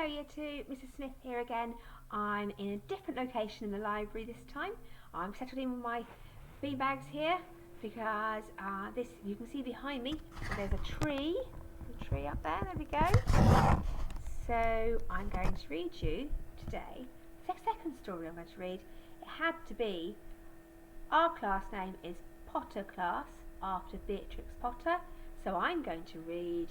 Hello Year 2, Mrs Smith here again. I'm in a different location in the library this time. I'm settled in with my beanbags here because you can see behind me there's a tree up there we go. So I'm going to read you today the second story I'm going to read. It had to be, our class name is Potter Class after Beatrix Potter, so I'm going to read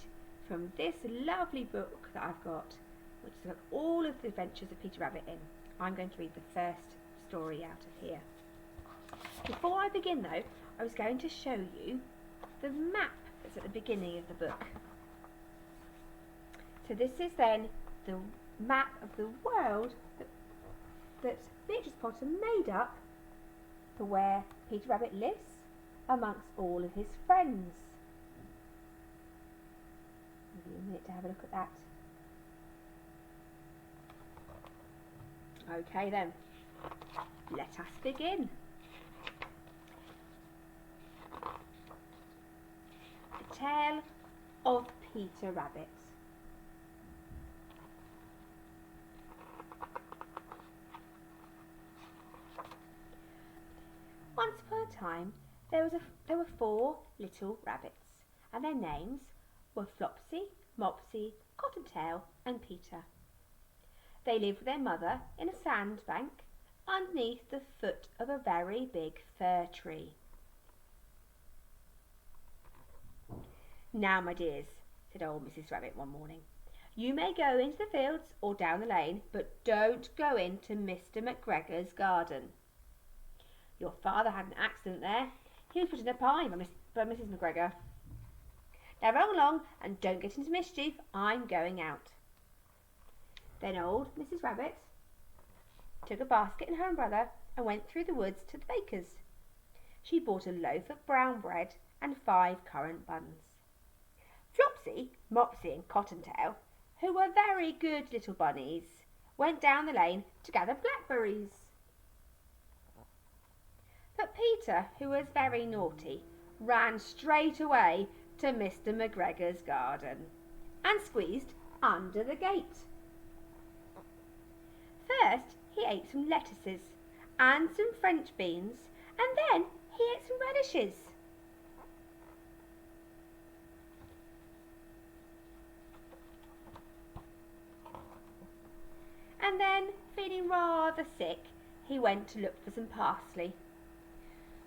from this lovely book that I've got, which has got all of the adventures of Peter Rabbit in. I'm going to read the first story out of here. Before I begin though, I was going to show you the map that's at the beginning of the book. So this is then the map of the world that Beatrix Potter made up for where Peter Rabbit lives amongst all of his friends. Give you a minute to have a look at that. Okay then, let us begin. The Tale of Peter Rabbit. Once upon a time, there were 4 little rabbits, and their names were Flopsy, Mopsy, Cottontail and Peter. They lived with their mother in a sandbank underneath the foot of a very big fir tree. "Now, my dears," said old Mrs. Rabbit one morning, "you may go into the fields or down the lane, but don't go into Mr. McGregor's garden. Your father had an accident there. He was put in a pie by Mrs. McGregor. Now run along and don't get into mischief. I'm going out." Then old Mrs. Rabbit took a basket and her umbrella and went through the woods to the baker's. She bought a loaf of brown bread and 5 currant buns. Flopsy, Mopsy and Cottontail, who were very good little bunnies, went down the lane to gather blackberries. But Peter, who was very naughty, ran straight away to Mr. McGregor's garden and squeezed under the gate. First he ate some lettuces and some French beans, and then he ate some radishes. And then, feeling rather sick, he went to look for some parsley.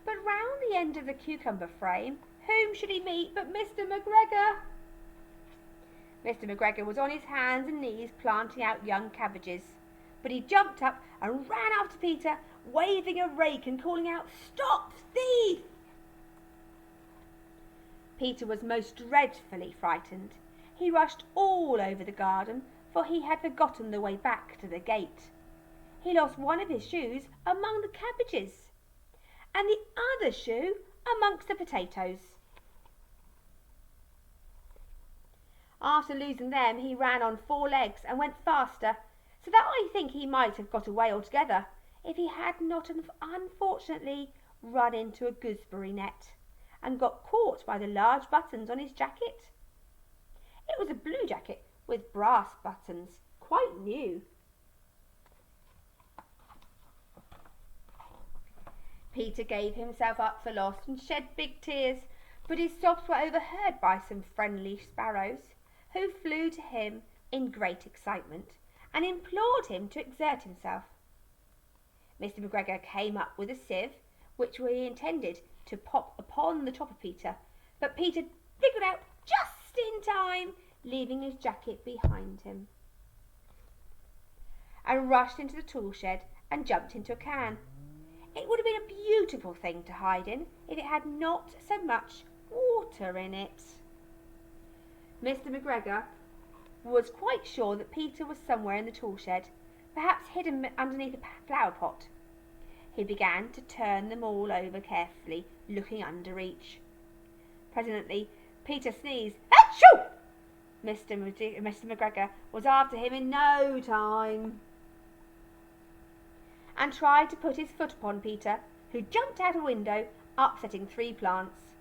But round the end of the cucumber frame, whom should he meet but Mr. McGregor? Mr. McGregor was on his hands and knees planting out young cabbages, but he jumped up and ran after Peter, waving a rake and calling out, "Stop, thief!" Peter was most dreadfully frightened. He rushed all over the garden, for he had forgotten the way back to the gate. He lost one of his shoes among the cabbages, and the other shoe amongst the potatoes. After losing them, he ran on 4 legs and went faster, so that I think he might have got away altogether if he had not unfortunately run into a gooseberry net and got caught by the large buttons on his jacket. It was a blue jacket with brass buttons, quite new. Peter gave himself up for lost and shed big tears, but his sobs were overheard by some friendly sparrows, who flew to him in great excitement and implored him to exert himself. Mr. McGregor came up with a sieve, which we intended to pop upon the top of Peter, but Peter wriggled out just in time, leaving his jacket behind him, and rushed into the tool shed and jumped into a can. It would have been a beautiful thing to hide in if it had not so much water in it. Mr. McGregor was quite sure that Peter was somewhere in the tool shed, perhaps hidden underneath a flower pot. He began to turn them all over carefully, looking under each. Presently Peter sneezed. "Achoo!" Mr. McGregor was after him in no time, and tried to put his foot upon Peter, who jumped out a window, upsetting 3 plants.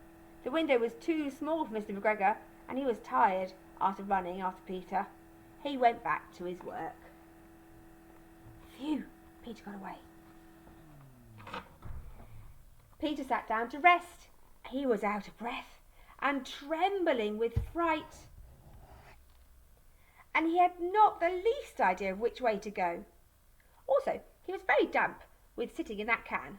The window was too small for Mr. McGregor, and he was tired after running after Peter. he went back to his work. Phew, Peter got away. Peter sat down to rest. He was out of breath and trembling with fright, and he had not the least idea of which way to go. Also, he was very damp with sitting in that can.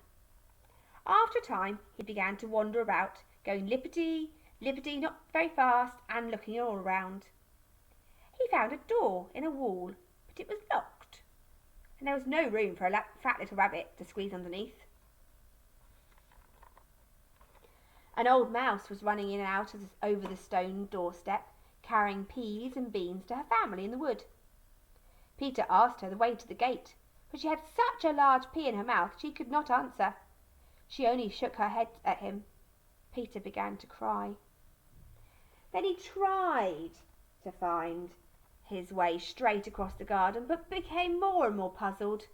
After a time, he began to wander about, going lippity, lippity, not very fast, and looking all around. He found a door in a wall, but it was locked, and there was no room for a fat little rabbit to squeeze underneath. An old mouse was running in and out over the stone doorstep, carrying peas and beans to her family in the wood. Peter asked her the way to the gate, but she had such a large pea in her mouth she could not answer. She only shook her head at him. Peter began to cry. Then he tried to find his way straight across the garden, but became more and more puzzled.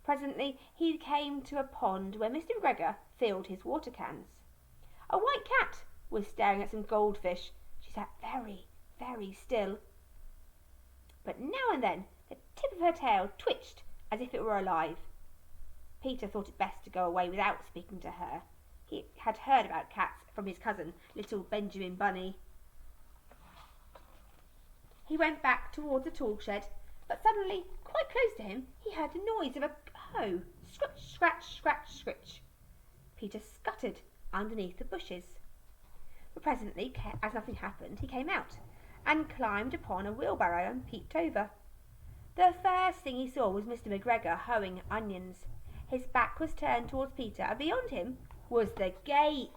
Presently he came to a pond where Mr. McGregor filled his water cans. A white cat was staring at some goldfish. She sat very, very still. But now and then the tip of her tail twitched as if it were alive. Peter thought it best to go away without speaking to her. He had heard about cats from his cousin, little Benjamin Bunny. He went back toward the tool shed, but suddenly, quite close to him, he heard the noise of a hoe. Scratch, scratch, scratch, scritch. Peter scuttered underneath the bushes. But presently, as nothing happened, he came out and climbed upon a wheelbarrow and peeped over. The first thing he saw was Mr. McGregor hoeing onions. His back was turned towards Peter, and beyond him was the gate.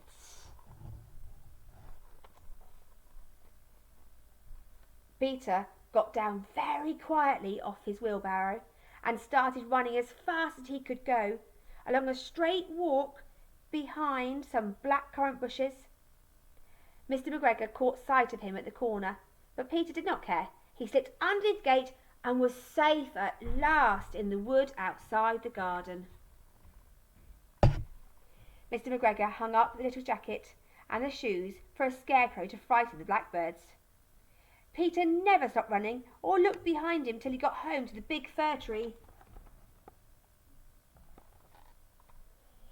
Peter got down very quietly off his wheelbarrow and started running as fast as he could go along a straight walk behind some blackcurrant bushes. Mr. McGregor caught sight of him at the corner, but Peter did not care. He slipped underneath the gate and was safe at last in the wood outside the garden. Mr. McGregor hung up the little jacket and the shoes for a scarecrow to frighten the blackbirds. Peter never stopped running or looked behind him till he got home to the big fir tree.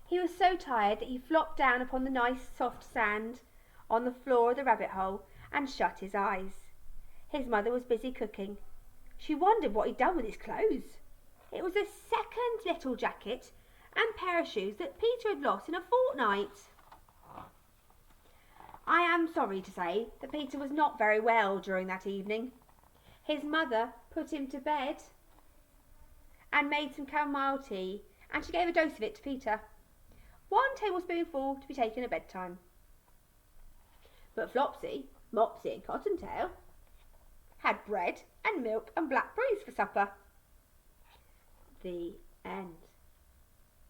He was so tired that he flopped down upon the nice soft sand on the floor of the rabbit hole and shut his eyes. His mother was busy cooking. She wondered what he'd done with his clothes. It was the second little jacket and pair of shoes that Peter had lost in a fortnight. I am sorry to say that Peter was not very well during that evening. His mother put him to bed and made some chamomile tea, and she gave a dose of it to Peter. 1 tablespoonful to be taken at bedtime. But Flopsy, Mopsy and Cottontail had bread and milk and blackberries for supper. The end.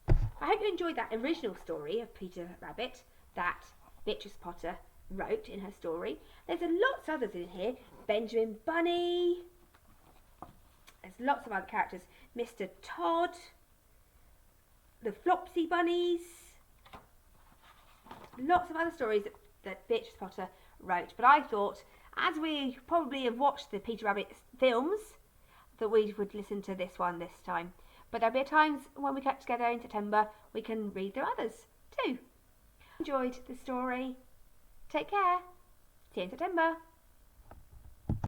I hope you enjoyed that original story of Peter Rabbit that Beatrix Potter wrote in her story. There's lots of others in here. Benjamin Bunny. There's lots of other characters. Mr. Todd. The Flopsy Bunnies. Lots of other stories that Beatrix Potter wrote. But I thought, as we probably have watched the Peter Rabbit films, that we would listen to this one this time. But there'll be times when we get together in September, we can read the others too. Enjoyed the story. Take care. See you in September.